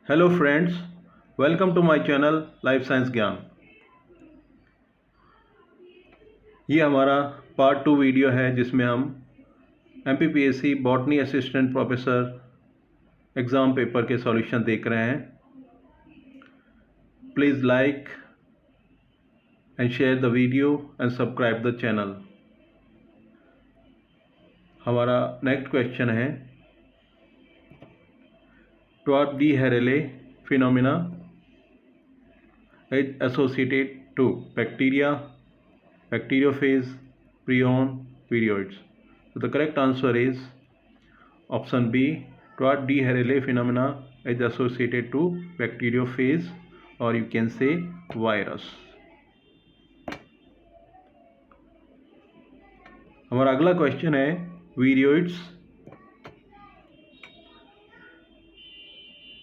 Hello friends, welcome to my channel life science Gyan. ये हमारा part 2 video है जिसमें हम MPPSC botany assistant professor exam paper के सॉल्यूशन देख रहे हैं। Please like and share the video and subscribe the channel. हमारा नेक्स्ट क्वेश्चन है, what the Harrele phenomena is associated to bacteria, bacteriophage, prion, periods. So the correct answer is option B. What the Harrele phenomena is associated to bacteriophage, or you can say virus. हमारा अगला question है, viroids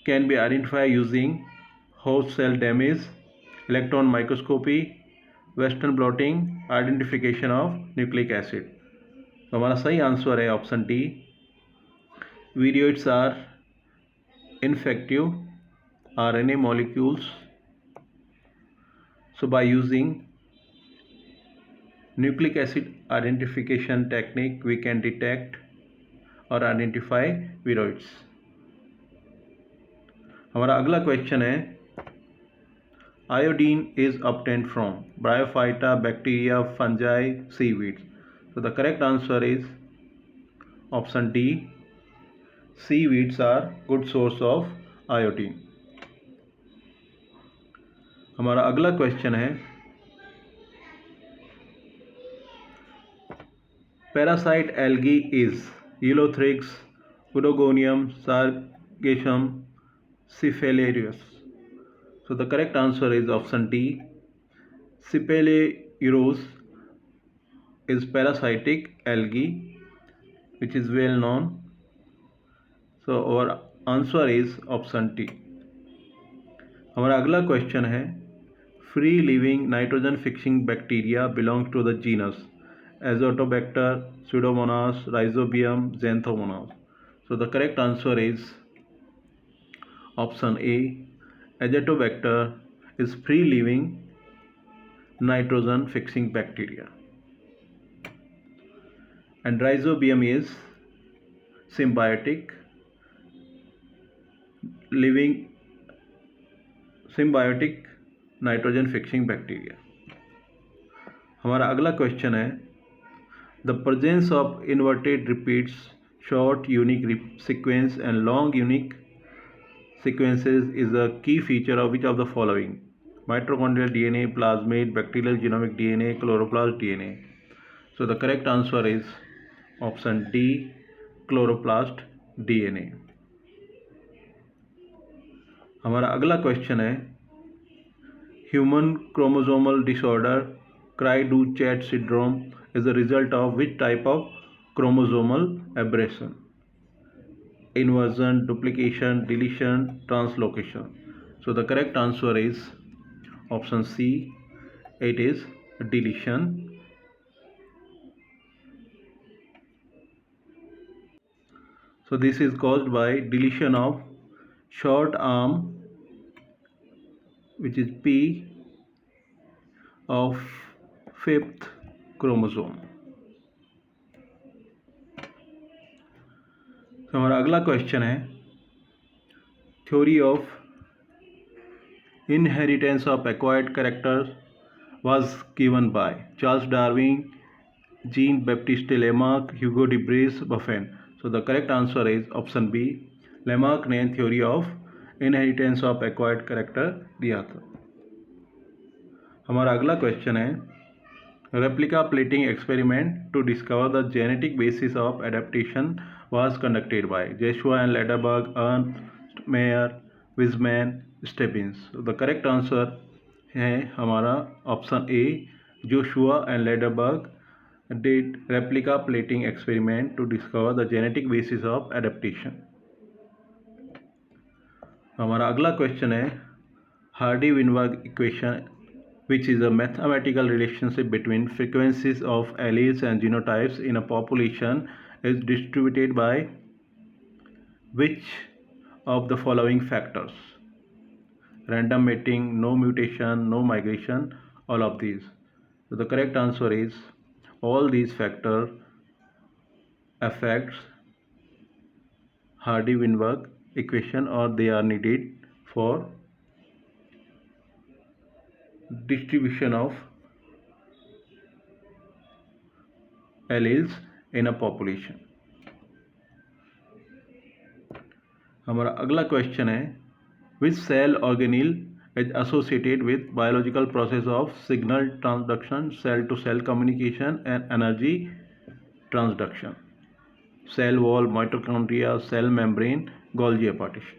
can be identified using host cell damage, electron microscopy, western blotting, identification of nucleic acid. तो हमारा सही answer है option D. Viroids are infective RNA molecules. So by using nucleic acid identification technique, we can detect or identify viroids. हमारा अगला question है, iodine is obtained from bryophyta, bacteria, fungi, seaweeds. So the correct answer is option D. Seaweeds are good source of iodine. हमारा अगला question है, parasite algae is Ulothrix, Oedogonium, Sargassum, Cephalaris. So the correct answer is option D. Cephalaris is parasitic algae which is well known. So our answer is option D. हमारा अगला question है, free living nitrogen fixing bacteria belongs to the genus Azotobacter, Pseudomonas, Rhizobium, Xanthomonas. So the correct answer is option A. Azotobacter is free living nitrogen fixing bacteria, and Rhizobium is symbiotic nitrogen fixing bacteria. हमारा अगला question है, the presence of inverted repeats, short unique sequence and long unique sequences is a key feature of which of the following? Mitochondrial DNA, plasmid, bacterial genomic DNA, chloroplast DNA. So the correct answer is option D, chloroplast DNA. हमारा अगला question है, human chromosomal disorder cry-do-chat syndrome is the result of which type of chromosomal aberration? Inversion, duplication, deletion, translocation. So the correct answer is option C. It is deletion. So this is caused by deletion of short arm, which is P of 5th chromosome. तो हमारा अगला question है, theory of inheritance of acquired character was given by Charles Darwin, Jean Baptiste Lamarck, Hugo de Vries, Buffon. So the correct answer is option B. Lamarck ने theory of inheritance of acquired character दिया था. हमारा अगला question है, replica plating experiment to discover the genetic basis of adaptation was conducted by Joshua and Lederberg, Ernst Mayr, Wiseman, Stebbins. So the correct answer है हमारा option A. Joshua and Lederberg did replica plating experiment to discover the genetic basis of adaptation. हमारा अगला question है, Hardy-Weinberg equation which is a mathematical relationship between frequencies of alleles and genotypes in a population is distributed by which of the following factors: random mating, no mutation, no migration, all of these. So the correct answer is all these factors affects Hardy-Weinberg equation, or they are needed for distribution of alleles in a population. हमारा अगला question है, which cell organelle is associated with biological process of signal transduction, cell to cell communication and energy transduction? Cell wall, mitochondria, cell membrane, Golgi partition.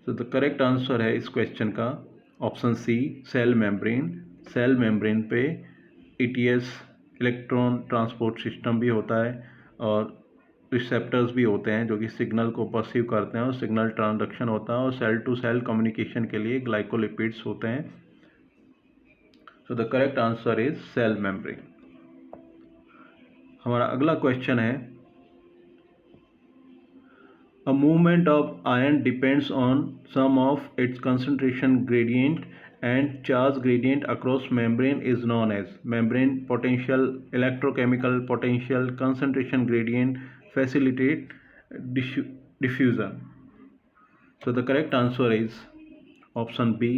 So the correct answer है इस question का option C, cell membrane. Cell membrane पे ETS electron transport system भी होता है और receptors भी होते हैं जो कि सिग्नल को परसीव करते हैं और सिग्नल ट्रांसडक्शन होता है और सेल टू सेल कम्युनिकेशन के लिए ग्लाइकोलिपिड्स होते हैं. So the correct answer is cell membrane. हमारा अगला क्वेश्चन है, a movement of ion depends on sum of its concentration gradient and charge gradient across membrane is known as membrane potential, electrochemical potential, concentration gradient, facilitate diffusion. So the correct answer is option B.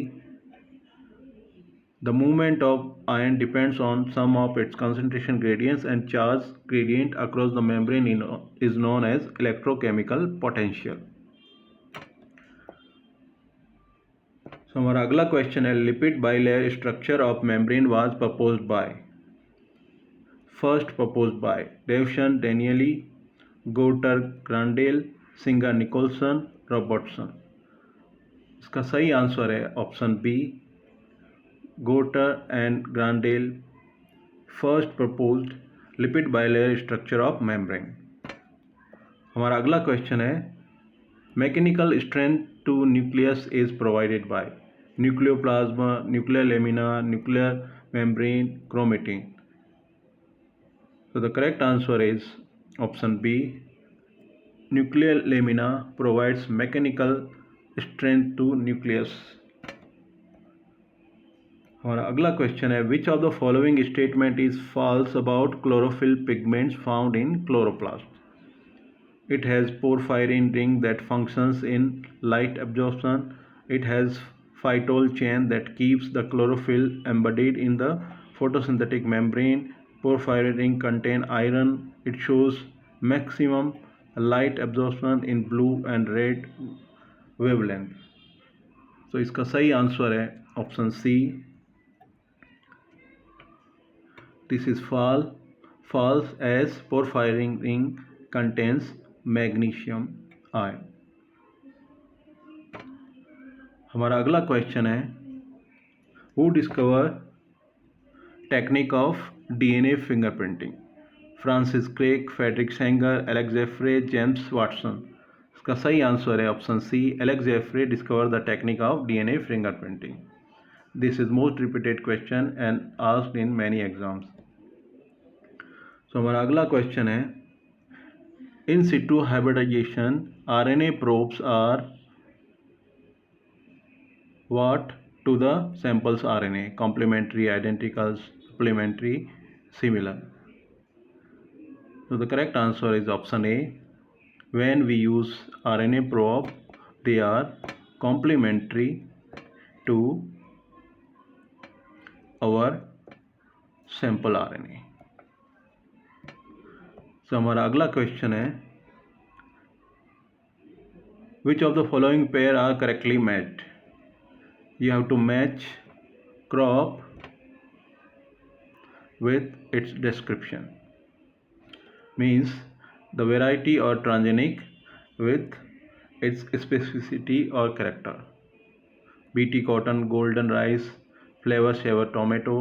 The movement of ion depends on sum of its concentration gradients and charge gradient across the membrane is known as electrochemical potential. So हमारा अगला question है, lipid bilayer structure of membrane was proposed by. First proposed by Davson, Danielli, Gorter, Grendel, Singer, Nicolson, Robertson. इसका सही answer है option B, Gorter and Grendel first proposed lipid bilayer structure of membrane. हमारा अगला question है, mechanical strength to nucleus is provided by nucleoplasm, nuclear lamina, nuclear membrane, chromatin. So the correct answer is option B. Nuclear lamina provides mechanical strength to nucleus. हमारा अगला question है, which of the following statement is false about chlorophyll pigments found in chloroplast? It has porphyrin ring that functions in light absorption. It has phytol chain that keeps the chlorophyll embedded in the photosynthetic membrane. Porphyrin ring contain iron. It shows maximum light absorption in blue and red wavelength. So इसका सही answer है option C. This is false as porphyrin ring contains magnesium ion. हमारा अगला question है, who discover technique of DNA fingerprinting? Francis Crick, Frederick Sanger, Alec Jeffreys, James Watson. इसका सही answer है option C, Alec Jeffreys discover the technique of DNA fingerprinting. This is most repeated question and asked in many exams. So हमारा अगला question है, in situ hybridisation RNA probes are what to the samples RNA? Complementary, identical, supplementary, similar. So the correct answer is option A. When we use RNA probe, they are complementary to our sample RNA. So हमारा अगला question है, which of the following pair are correctly matched? You have to match crop with its description, means the variety or transgenic with its specificity or character. BT cotton, golden rice, flavor saver tomato,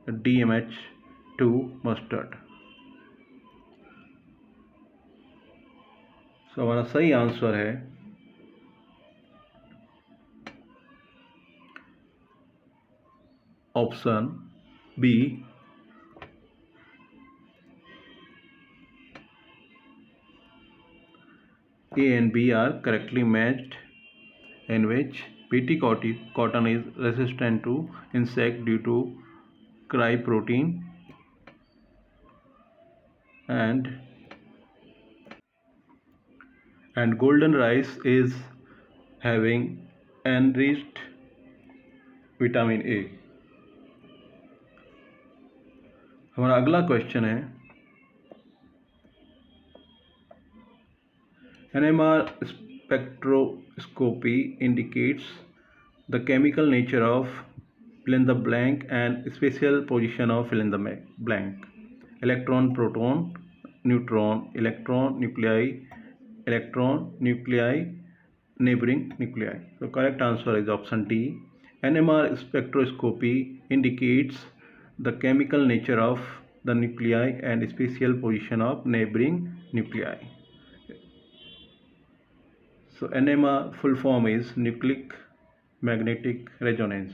DMH2 mustard. So हमारा सही answer है option B, A and B are correctly matched, in which Pt cotton is resistant to insect due to cryprotein, and golden rice is having enriched vitamin A. हमारा अगला question है, NMR spectroscopy indicates the chemical nature of fill in the blank and spatial position of fill in the blank. Electron, proton, neutron, electron, nuclei, neighboring nuclei. So correct answer is option D. NMR spectroscopy indicates the chemical nature of the nuclei and spatial position of neighboring nuclei. So NMR full form is nucleic magnetic resonance.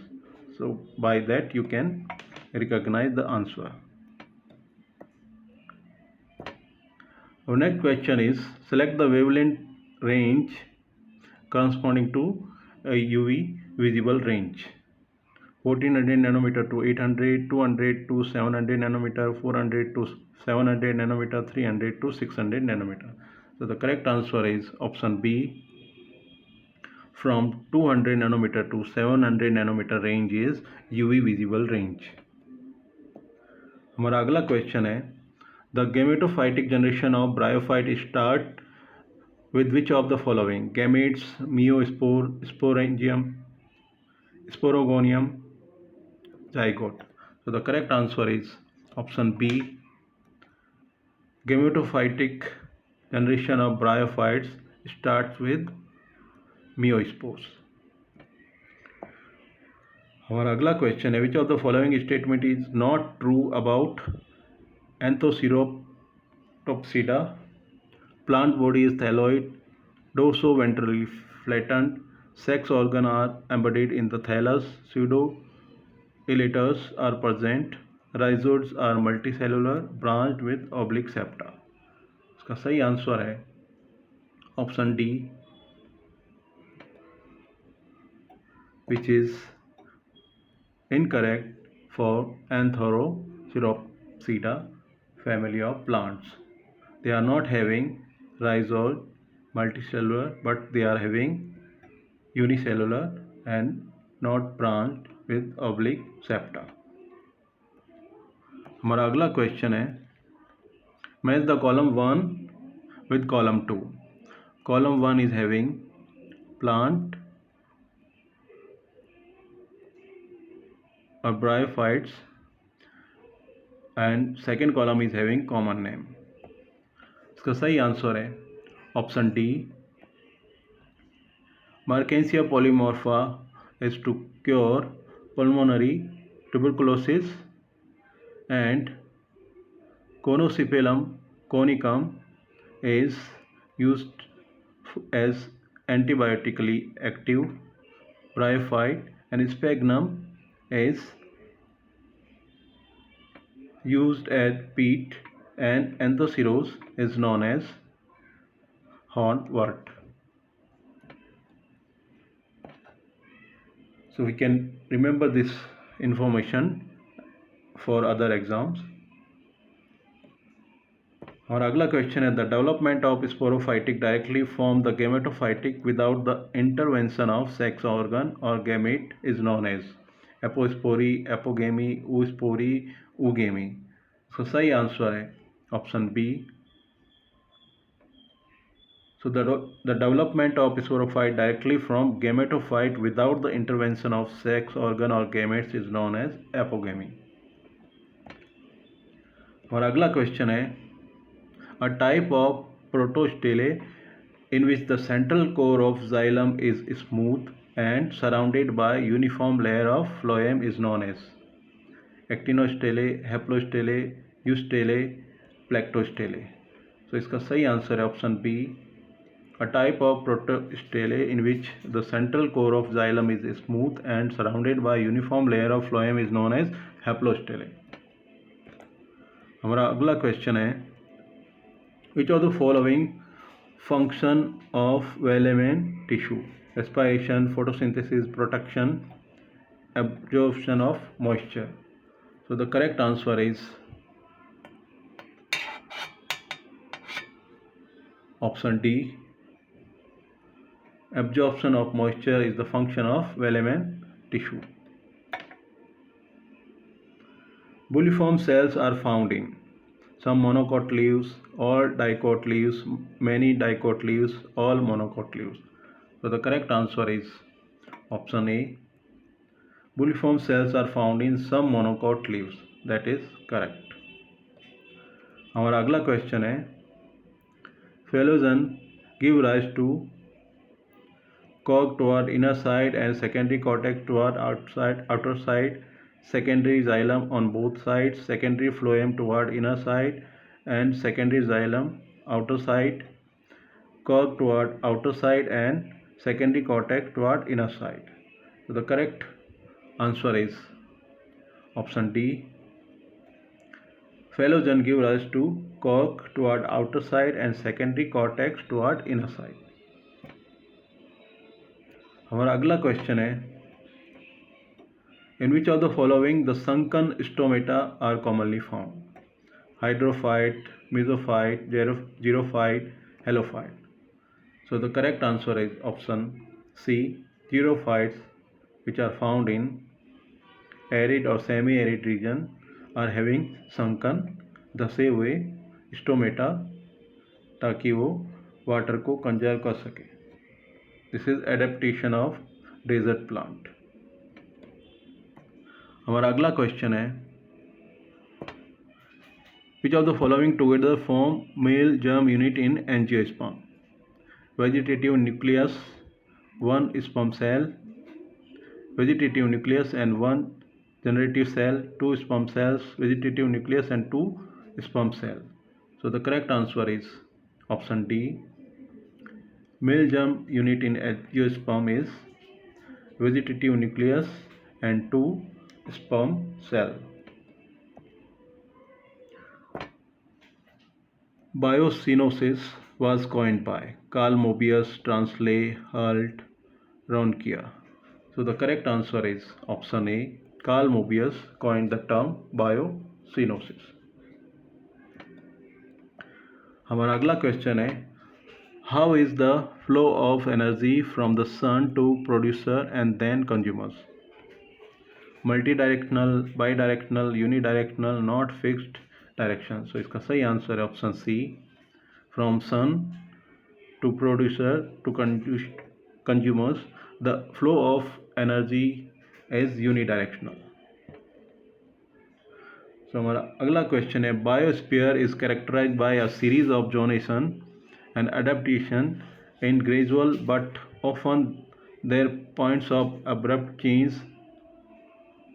So by that you can recognize the answer. Our next question is, select the wavelength range corresponding to a UV visible range. 1400 nanometer to 800, 200 to 700 nanometer, 400 to 700 nanometer, 300 to 600 nanometer. So the correct answer is option B. From 200 nanometer to 700 nanometer range is UV visible range. हमारा अगला question है, the gametophytic generation of bryophyte start with which of the following? Gametes, meiospore, sporangium, sporogonium, zygote. So the correct answer is option B. Gametophytic generation of bryophytes starts with meiospores. हमारा अगला question है, which of the following statement is not true about Anthocerotopsida? Plant body is thalloid, dorsoventrally flattened, sex organ are embedded in the thallus, pseudo elaters are present, rhizoids are multicellular, branched with oblique septa. इसका सही answer है option D, which is incorrect for Anthoropsida family of plants. They are not having rhizoid multicellular, but they are having unicellular and not branched with oblique septa. हमारा अगला question है, match the column 1 with column 2. Column 1 is having plant or bryophytes and second column is having common name. इसका सही answer है option D. Mercansia polymorpha is to cure pulmonary tuberculosis, and Conocephalum conicum is used as antibiotically active bryophyte, and sphagnum is used as peat, and Anthoceros is known as hornwort. So we can remember this information for other exams. Our अगला question है, the development of sporophytic directly from the gametophytic without the intervention of sex organ और gamete is known as apospory, apogamy, oospore, oogamie. So सही answer है option B. So the development of sporophyte directly from gametophyte without the intervention of sex organ or gametes is known as apogamy. और अगला question है, a type of protostele in which the central core of xylem is smooth and surrounded by uniform layer of phloem is known as actinostele, haplostele, eustele, plectostele. So इसका सही answer है option B. A type of protostele in which the central core of xylem is smooth and surrounded by uniform layer of phloem is known as haplostele. हमारा अगला question है, which of the following function of well-element tissue: respiration, photosynthesis, protection, absorption of moisture. So the correct answer is option D. Absorption of moisture is the function of well-element tissue. Bulliform cells are found in some monocot leaves, all dicot leaves, many dicot leaves, all monocot leaves. So the correct answer is option A. Bulliform cells are found in some monocot leaves. That is correct. हमारा अगला question है phloem give rise to cork toward inner side and secondary cortex toward outer side, secondary xylem on both sides, secondary phloem toward inner side and secondary xylem outer side, cork toward outer side and secondary cortex toward inner side. So the correct answer is option D. Phloem give rise to cork toward outer side and secondary cortex toward inner side. हमारा अगला question है In which of the following the sunken stomata are commonly found? Hydrophyte, mesophyte, xerophyte, halophyte. So the correct answer is option C. Xerophytes, which are found in arid or semi-arid region, are having sunken धसे हुए stomata ताकि वो water को conserve कर सके. This is adaptation of desert plant. हमारा अगला question है which of the following together form male germ unit in angiosperm? Vegetative nucleus, one sperm cell, vegetative nucleus and one generative cell, two sperm cells, vegetative nucleus and two sperm cell. So the correct answer is option D. Male germ unit in angiosperm is vegetative nucleus and two sperm cell. Biocenosis was coined by Carl Mobius, Transley, Hult, Ronkia. So the correct answer is option A. Carl Mobius coined the term biocenosis. हमारा अगला question है How is the flow of energy from the sun to producer and then consumers? Multidirectional, bidirectional, unidirectional, not fixed direction. So इसका सही answer है option C. From sun to producer to consumers, the flow of energy is unidirectional. So हमारा अगला question है biosphere is characterised by a series of zonation and adaptation in gradual but often there points of abrupt change.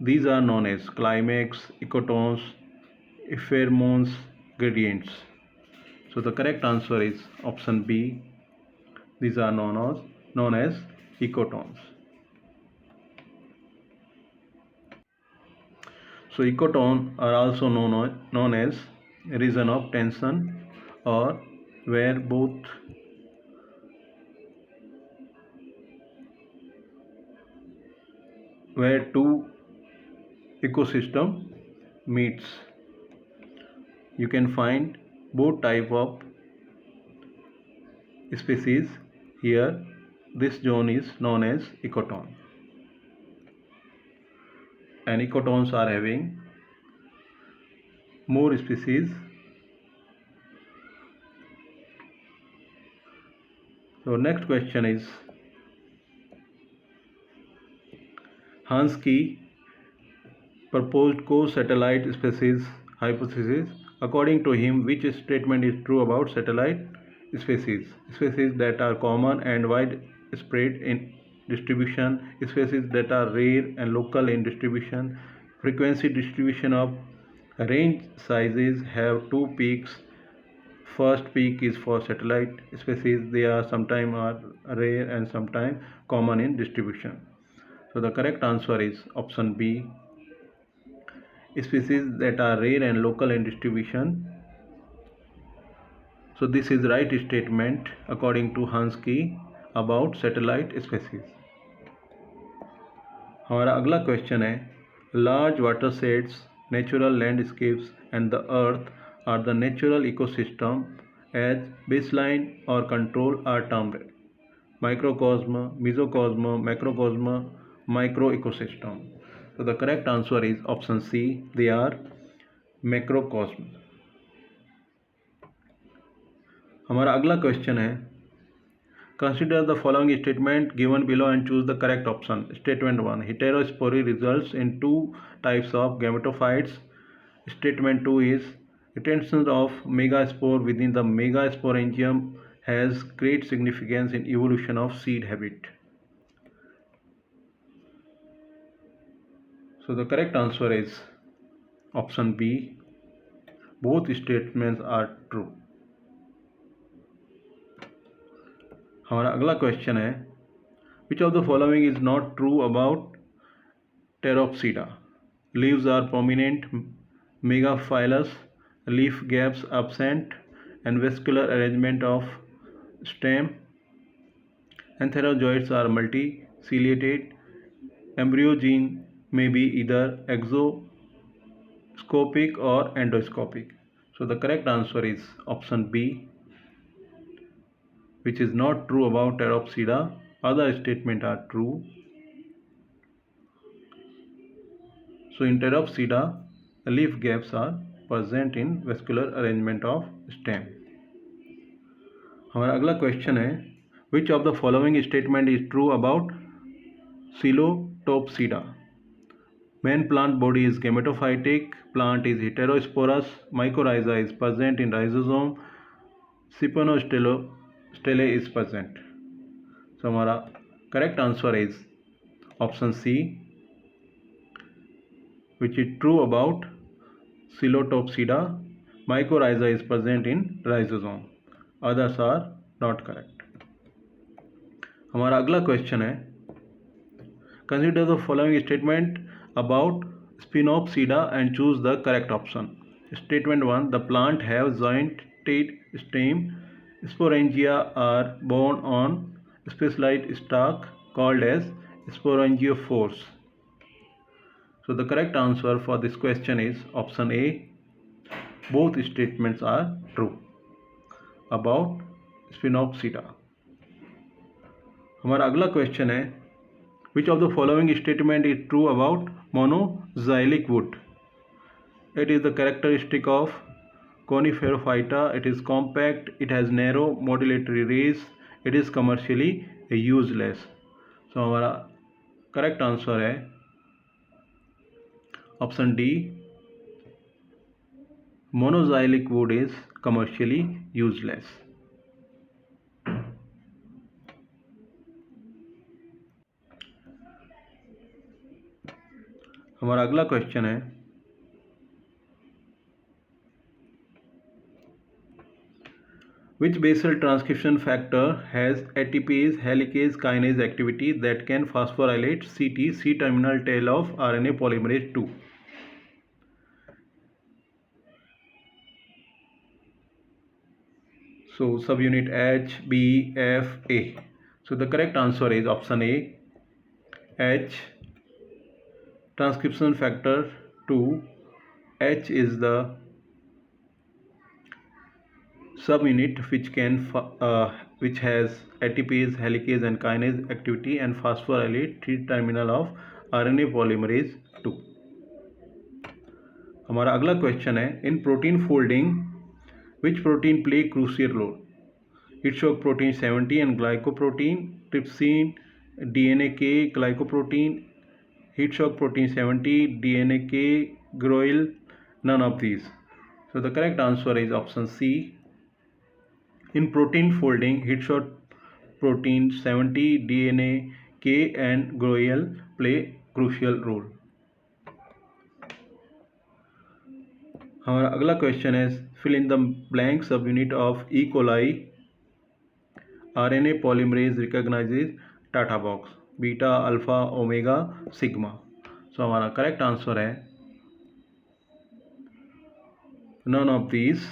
These are known as climax, ecotons, pheromones, gradients. So the correct answer is option B. These are known as ecotons. So ecotone are also known as region of tension or where two ecosystem meets. You can find both type of species here. This zone is known as ecotone. And ecotones are having more species. So next question is Hansky proposed co-satellite species hypothesis. According to him, which statement is true about satellite species? Species that are common and widespread in distribution, species that are rare and local in distribution, frequency distribution of range sizes have two peaks. First peak is for satellite species. They are sometimes are rare and sometimes common in distribution. So the correct answer is option B. Species that are rare and local in distribution So this is right statement according to Hansky about satellite species. हमारा अगला question है, large watersheds, natural landscapes and the earth are the natural ecosystem as baseline और control are termed microcosm, mesocosm, macrocosm, micro ecosystem. So the correct answer is option C. They are macrocosm. हमारा अगला question है, consider the following statement given below and choose the correct option. Statement 1, heterospory results in two types of gametophytes. Statement 2 is retention of megaspore within the megasporangium has great significance in evolution of seed habit. So the correct answer is option B. Both statements are true. हमारा अगला question है, which of the following is not true about Pteropsida? Leaves are prominent, megaphyllous, leaf gaps absent, and vascular arrangement of stem. Antherozoids are multiciliated. Embryogene may be either exoscopic or endoscopic. So the correct answer is option B, which is not true about Pteropsida. Other statements are true. So in Pteropsida, the leaf gaps are present in vascular arrangement of stem. हमारा अगला question है, which of the following statement is true about Coelentopsida? Main plant body is gametophytic, plant is heterosporous, mycorrhiza is present in rhizosome, Stele is present. So हमारा correct answer is option C, which is true about Coelentopsida. Mycorrhiza is present in rhizosome. Others are not correct. हमारा अगला question है, consider the following statement about Spinopsida and choose the correct option. Statement 1, the plant have jointed stem. Sporangia are borne on specialized stalk called as sporangiophores. So the correct answer for this question is option A. Both statements are true about Spinopsida. हमारा अगला question है, which of the following statement is true about monozylic wood? It is the characteristic of Coniferophyta. It is compact, it has narrow modulatory rays, it is commercially useless. So हमारा correct answer है option D. Monozylic wood is commercially useless. हमारा अगला question है, which basal transcription factor has ATPase helicase kinase activity that can phosphorylate CT, C-terminal tail of RNA polymerase 2? So subunit H, B, F, A. So the correct answer is option A, H. Transcription factor 2. H is the subunit which has ATPase, helicase and kinase activity and phosphorylate C-terminal of RNA polymerase 2. हमारा अगला question है, in protein folding which protein play crucial role? It shock protein 70 and glycoprotein, trypsin, DNA K, glycoprotein, heat shock protein 70, DNA K, groil, none of these. So the correct answer is option C. In protein folding, heat shock protein 70, DNA K and groil play crucial role. हमारा अगला question है, fill in the blank subunit of E. coli. RNA polymerase recognizes Tata box, beta, alpha, omega, sigma. So हमारा correct answer है none of these,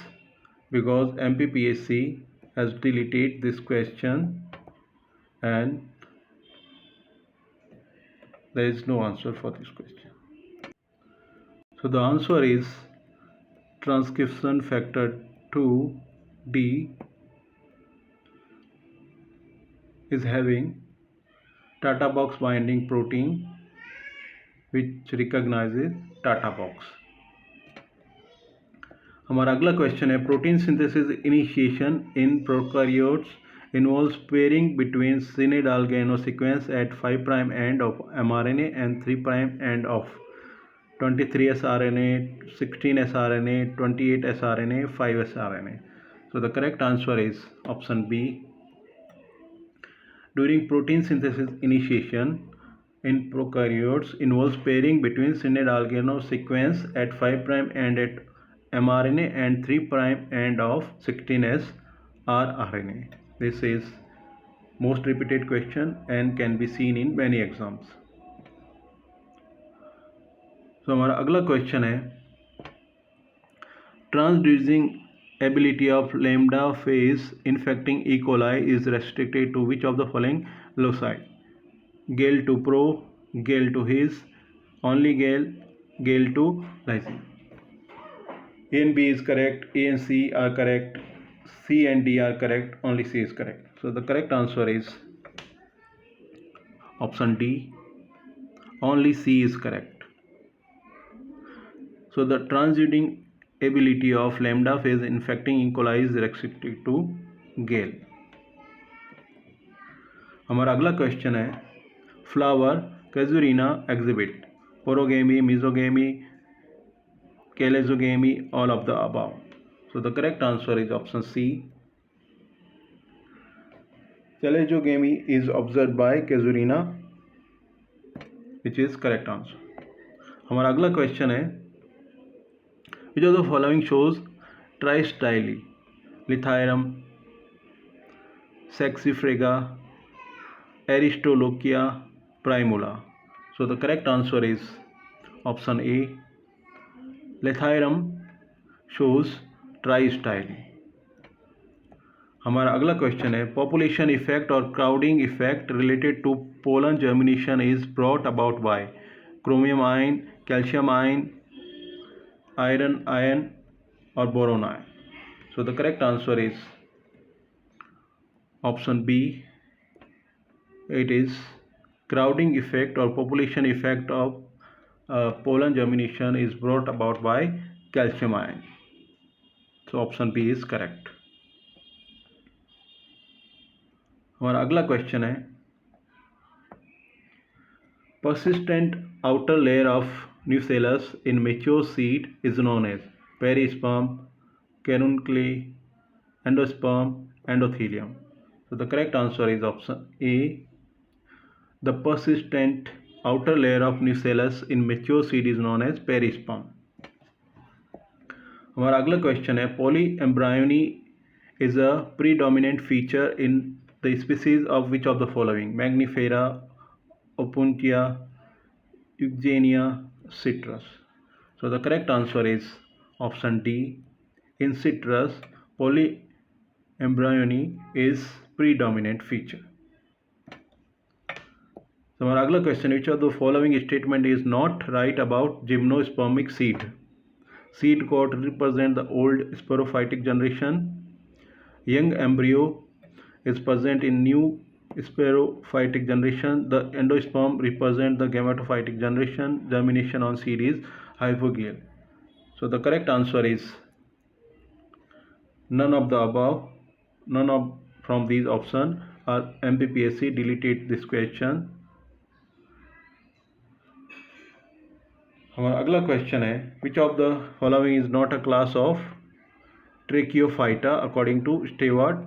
because MPPSC has deleted this question and there is no answer for this question. So the answer is transcription factor 2D is having Tata box binding protein which recognizes Tata box. हमारा अगला question है protein synthesis initiation in prokaryotes involves pairing between synid-algano sequence at 5' end of mRNA and 3' end of 23 sRNA, 16 sRNA, 28 sRNA, 5 sRNA. So the correct answer is option B. During protein synthesis initiation in prokaryotes involves pairing between synid-algano sequence at 5' end at mRNA and 3' end of 16S rRNA. This is most repeated question and can be seen in many exams. So हमारा अगला question है transducing ability of lambda phase infecting E. coli is restricted to which of the following loci? Gale to pro, Gale to his, only Gale, Gale to lysine. A and B is correct, A and C are correct, C and D are correct, only C is correct. So the correct answer is option D, only C is correct. So the transducing ability of lambda phase infecting E. coli is restricted to Gale. हमारा अगला question है flower Casuarina exhibit porogamy, mesogamy, chalezogamy, all of the above. So the correct answer is option C. Chalezogamy is observed by Casuarina, which is correct answer. हमारा अगला question है which of the following shows tristyly? Lithyrum, Saxifraga, Aristolochia, Primula. So the correct answer is option A. Lithyrum shows tristyly. हमारा अगला question है population effect और crowding effect related to pollen germination is brought about by chromium ion, calcium ion, iron ion or boron ion. So the correct answer is option B. It is crowding effect or population effect of pollen germination is brought about by calcium ion. So option B is correct. हमारा अगला question है persistent outer layer of nucellus in mature seed is known as perisperm, caruncle, endosperm, endothelium. So the correct answer is option A. The persistent outer layer of nucellus in mature seed is known as perisperm. हमारा अगला question है polyembryony is a predominant feature in the species of which of the following? Magnifera, Opuntia, Eugenia, citrus. So the correct answer is option D. In citrus, polyembryony is predominant feature. So हमारा अगला question which of the following statement is not right about gymnospermic seed? Seed coat represent the old sporophytic generation. Young embryo is present in new sporophytic generation. The endosperm represent the gametophytic generation. Germination on seed is hypogale. So the correct answer is none of the above. None of from these options are MPPSC deleted this question. हमारा अगला question है which of the following is not a class of Tracheophyta according to Stewart?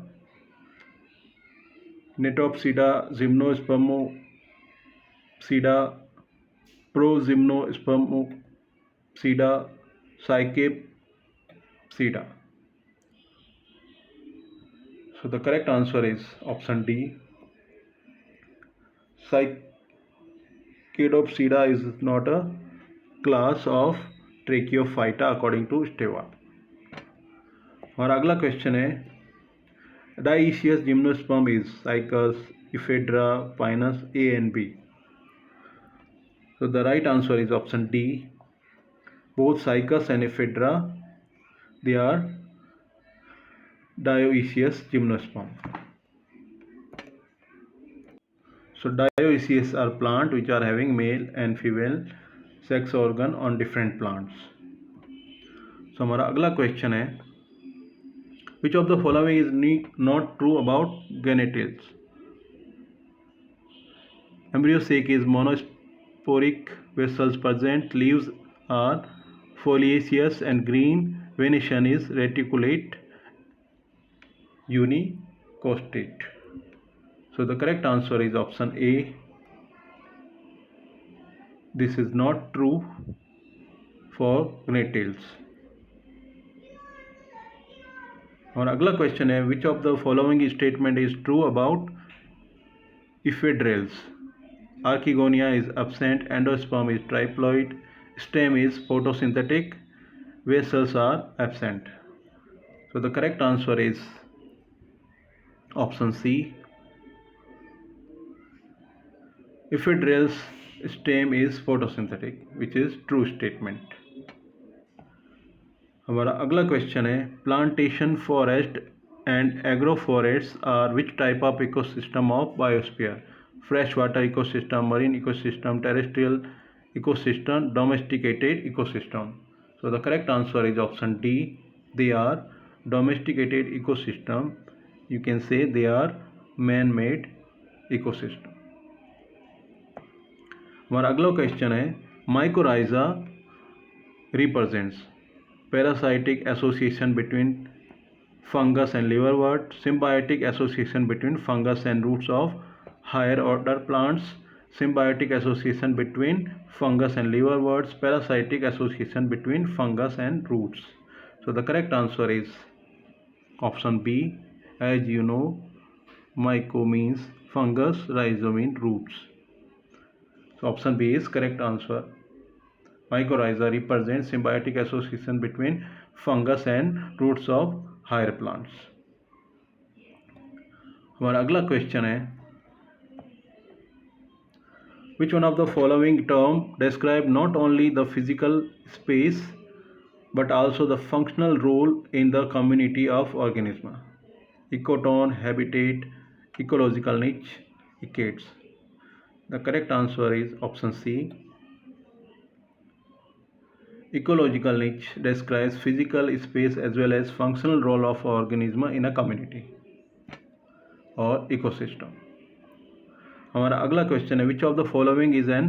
Netopsida, Gymnospermopsida, Progymnospermopsida, Psychapsida. So the correct answer is option D. Psychapsida is not a class of Tracheophyta according to Stewart. हमारा अगला question है dioecious gymnosperm is Cycas, Ephedra, Pinus, A and B. So the right answer is option D. Both Cycas and Ephedra, they are dioecious gymnosperm. So dioecious are plants which are having male and female sex organ on different plants. So हमारा अगला question है which of the following is not true about genitals? Embryo sac is monosporic, vessels present, leaves are foliaceous and green, venation is reticulate, unicostate. So the correct answer is option A. This is not true for genitals. और अगला question है which of the following statement is true about Ephedrales? Archegonia is absent, endosperm is triploid, stem is photosynthetic, vessels are absent. So the correct answer is option C. Ephedrales stem is photosynthetic which is true statement. हमारा अगला question है plantation forest and agro forest are which type of ecosystem of biosphere? Fresh water ecosystem, marine ecosystem, terrestrial ecosystem, domesticated ecosystem. So the correct answer is option D. They are domesticated ecosystem. You can say they are man made ecosystem. हमारा अगला question है mycorrhiza represents parasitic association between fungus and liverwort, symbiotic association between fungus and roots of higher order plants, symbiotic association between fungus and liverworts, parasitic association between fungus and roots. So the correct answer is option B. As you know, myco means fungus, rhizo means roots. So option B is correct answer. Mycorrhiza represents symbiotic association between fungus and roots of higher plants. हमारा अगला question है which one of the following term describe not only the physical space but also the functional role in the community of organism? Ecotone, habitat, ecological niche, ecates. The correct answer is option C. Ecological niche describes physical space as well as functional role of organism in a community or ecosystem. हमारा अगला question है which of the following is an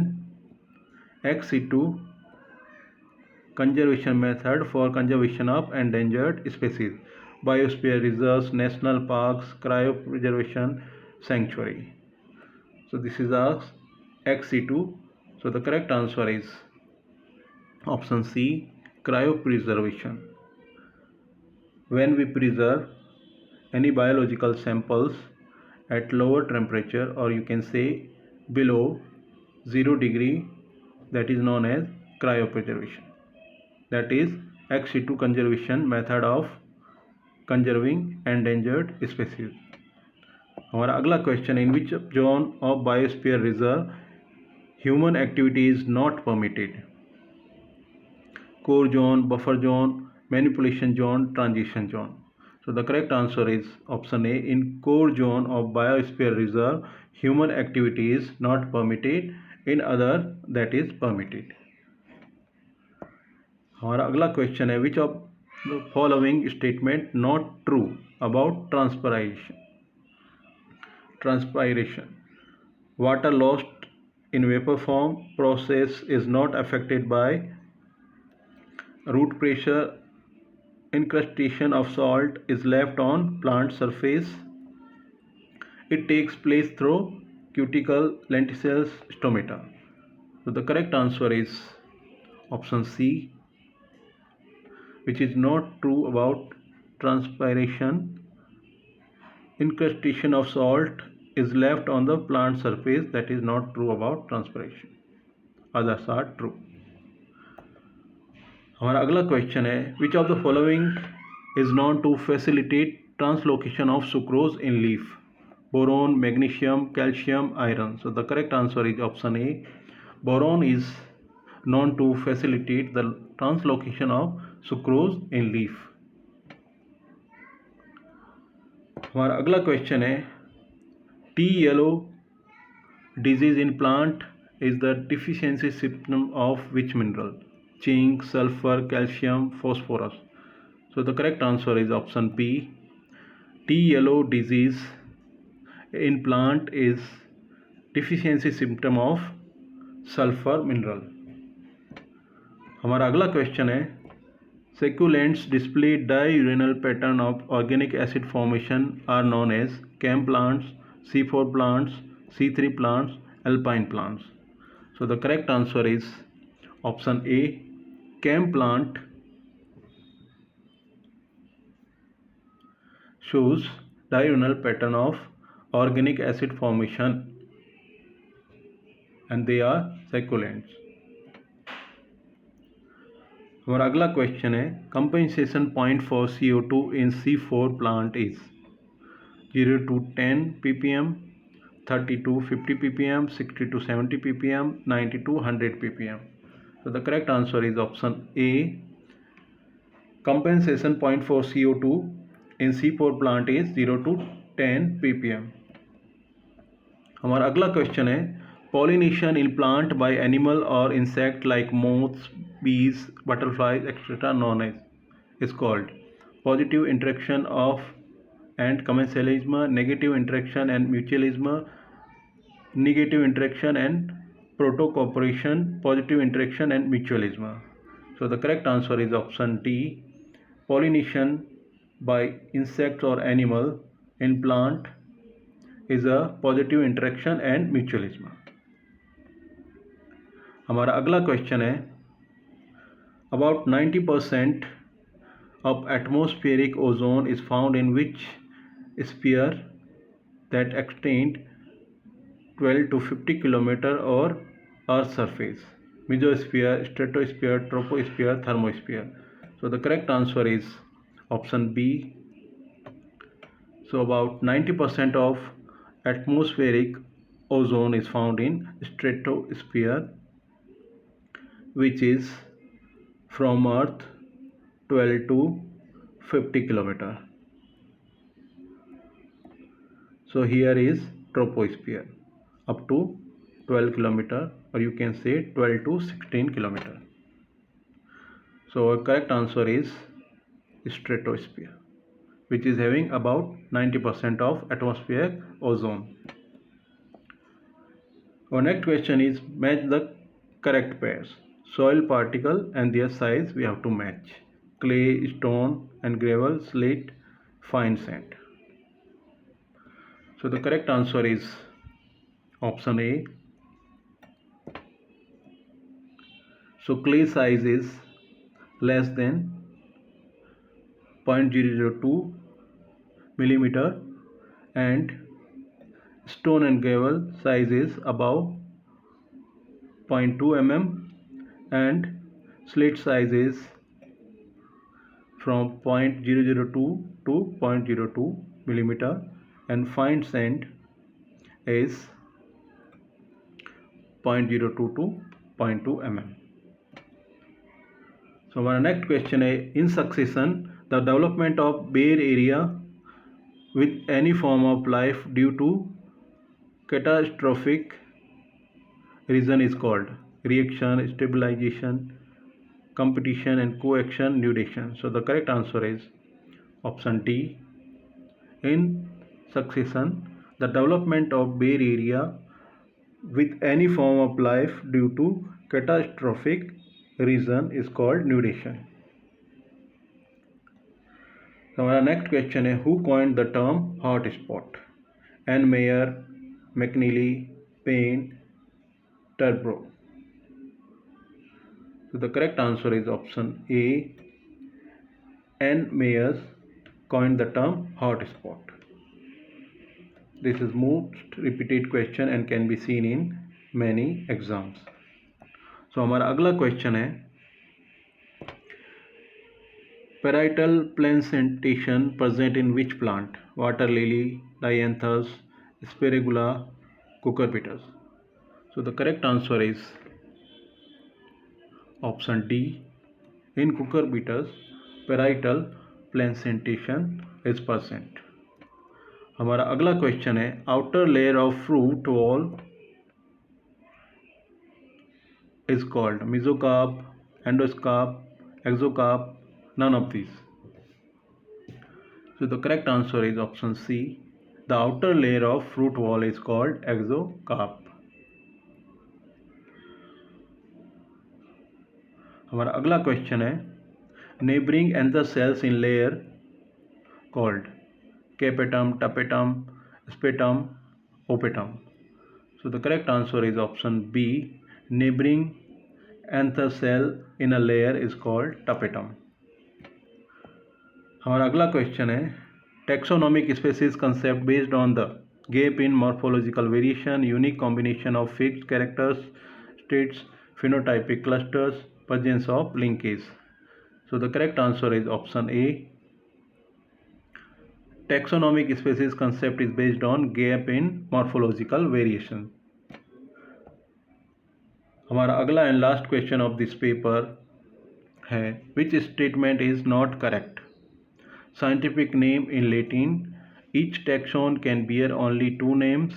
ex situ conservation method for conservation of endangered species? Biosphere reserves, national parks, cryopreservation sanctuary. So this is a ex situ. So the correct answer is option C, cryopreservation. When we preserve any biological samples at lower temperature or you can say below 0 degree, that is known as cryopreservation. That is ex situ conservation method of conserving endangered species. हमारा अगला question in which zone of biosphere reserve human activity is not permitted? core zone, buffer zone, manipulation zone, transition zone. So the correct answer is option A. In core zone of biosphere reserve, human activity is not permitted. In other, that is permitted. हमारा अगला question है which of the following statement not true about transpiration? Water lost in vapor form process is not affected by root pressure. Incrustation of salt is left on plant surface. It takes place through cuticle, lenticels, stomata. So the correct answer is option C, which is not true about transpiration. Incrustation of salt is left on the plant surface. That is not true about transpiration. Others are true. हमारा अगला question है which of the following is known to facilitate translocation of sucrose in leaf? Boron, magnesium, calcium, iron. So the correct answer is option A. Boron is known to facilitate the translocation of sucrose in leaf. हमारा अगला question है T yellow disease in plant is the deficiency symptom of which mineral? Zinc, sulfur, calcium, phosphorus. So the correct answer is option B. Tea yellow disease in plant is deficiency symptom of sulfur mineral. हमारा अगला question है Succulents display diurnal pattern of organic acid formation are known as cam plants, C4 plants, C3 plants, alpine plants. So the correct answer is option A. Cam plant shows diurnal pattern of organic acid formation and they are succulents. हमारा अगला question है compensation point for CO2 in C4 plant is 0 to 10 ppm, 30 to 50 ppm, 60 to 70 ppm, 90 to 100 ppm. So the correct answer is option A. Compensation point for CO2 in C4 plant is 0 to 10 ppm. हमारा अगला question है pollination in plant by animal or insect like moths, bees, butterflies, etc. known as is called positive interaction of and commensalism, negative interaction and mutualism, negative interaction and protocooperation, positive interaction and mutualism. So the correct answer is option D. Pollination by insect or animal in plant is a positive interaction and mutualism. हमारा अगला question है about 90% of atmospheric ozone is found in which sphere that extend 12 to 50 km or Earth's surface? Mesosphere, stratosphere, troposphere, thermosphere. So the correct answer is option B. So about 90% of atmospheric ozone is found in stratosphere, which is from Earth 12 to 50 km. So here is troposphere up to 12 km, or you can say 12 to 16 km. So our correct answer is stratosphere, which is having about 90% of atmospheric ozone. Our next question is match the correct pairs. Soil particle and their size we have to match. Clay, stone and gravel, slate, fine sand. So the correct answer is option A. So clay size is less than 0.002 millimeter and stone and gravel size is above 0.2 mm and slate size is from 0.002 to 0.02 millimeter and fine sand is 0.02 to 0.2 mm. So our next question is in succession the development of bare area with any form of life due to catastrophic reason is called reaction, stabilization, competition and coaction, nudation. So the correct answer is option D. In succession the development of bare area with any form of life due to catastrophic reason is called nudation. So our next question is who coined the term hot spot? Anne Meyer, McNeely, Payne, Turbo. So the correct answer is option A. Anne Meyer coined the term hot spot. This is most repeated question and can be seen in many exams. So हमारा अगला question है Parietal placentation present in which plant? Water lily, dianthus, spiragula, cucurbitous. So the correct answer is option D. In cucurbitous, parietal placentation is present. हमारा अगला question है outer layer of fruit wall is called mesocarp, endoscarp, exocarp, none of these. So the correct answer is option C. The outer layer of fruit wall is called exocarp. हमारा अगला question है neighboring anther cells in layer called capetum, tapetum, spetum, opetum. So the correct answer is option B. Neighboring anther cell in a layer is called tapetum. हमारा अगला question है taxonomic species concept based on the gap in morphological variation, unique combination of fixed characters, states, phenotypic clusters, presence of linkage. So the correct answer is option A. Taxonomic species concept is based on gap in morphological variation. हमारा अगला and last question of this paper है which statement is not correct. Scientific name in Latin, each taxon can bear only 2 names.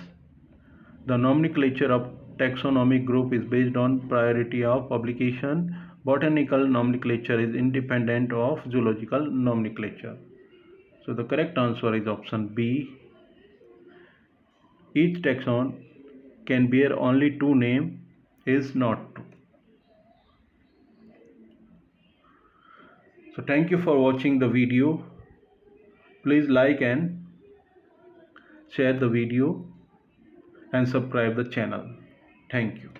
The nomenclature of taxonomic group is based on priority of publication. Botanical nomenclature is independent of zoological nomenclature. So the correct answer is option B. Each taxon can bear only 2 names is not true. So thank you for watching the video. Please like and share the video and subscribe the channel. Thank you.